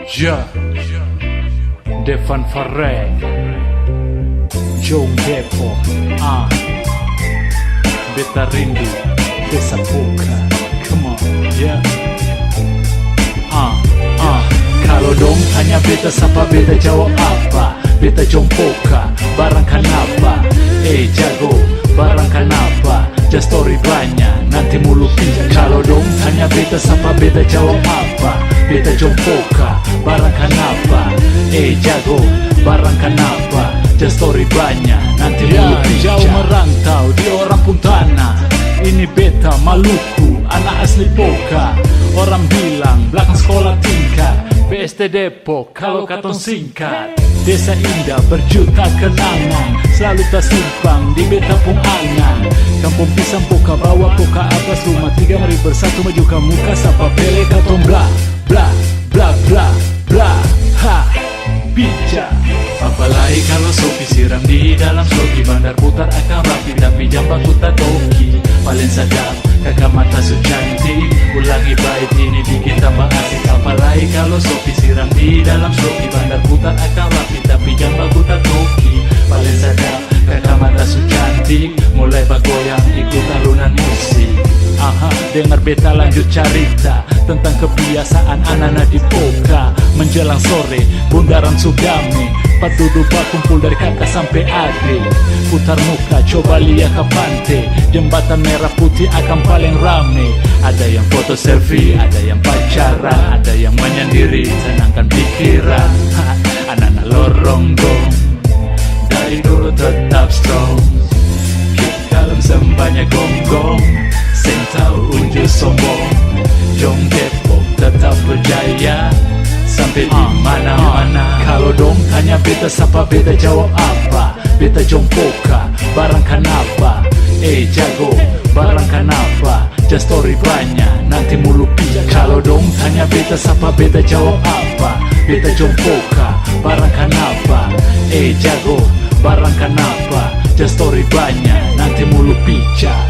Ja Devan Fareh Jong Depok Beta rindu Desa Poka. Come on, yeah. Kalau dong tanya beta siapa, beta jawab apa? Beta Jong Poka, barang kenapa? Jago, barang kenapa? Just story banyak, nanti mulu pinjam. Kalau dong tanya beta siapa, beta jawab apa? Beta Jong Poka, barang kenapa? Jago, barang kenapa? Just story banyak, nanti mulu pinjam. Jauh merantau di orang pun tanah. Ini beta Maluku, anak asli Poka. Orang bilang belakang sekolah tingkat BSD Depok, kalau katong singkat. Desa indah berjuta kenangan, selalu tersimpang di beta pung angan. Kampung pisang Poka, bawah Poka atas, rumah 3 mari bersatu maju ke muka. Sapa pele katong bla bla bla bla bla. Ha, bijak. Apalagi kalau sopi siram di dalam sopi, bandar putar akan rapi tapi jambak tak toki. Paling sadap kakak mata su cantik, ulangi bait ini bikin tambah asik. Apalagi kalau sopi siram di dalam sopi, bandar putar akan rapi tapi jambak tak toki. Paling sadap kakak mata su cantik, mulai bergoyang ikut alunan musik. Dengar beta lanjut cerita tentang kebiasaan anak-anak di Poka. Menjelang sore, bundaran Sugame, penduduk berkumpul dari kakak sampai adik. Putar muka, coba lihat ke pantai, jembatan merah putih akan paling rame. Ada yang foto selfie, ada yang pacaran, ada yang menyendiri, tenangkan pikiran. Anak-anak lorong dong, dari dulu tetap strong. Keep kalem sembahnya gonggong, sing tahu unjuk sombong. Jong Depok tetap berjaya sampai di mana-mana. Kalau dong tanya beta siapa, beta jawab apa? Beta Jong Poka, barang kenapa? Jago, barang kenapa? Just story banyak, nanti mulu pinjam. Kalau dong tanya beta siapa, beta jawab apa? Beta Jong Poka, barang kenapa? Jago, barang kenapa? Just story banyak, nanti mulu pinjam.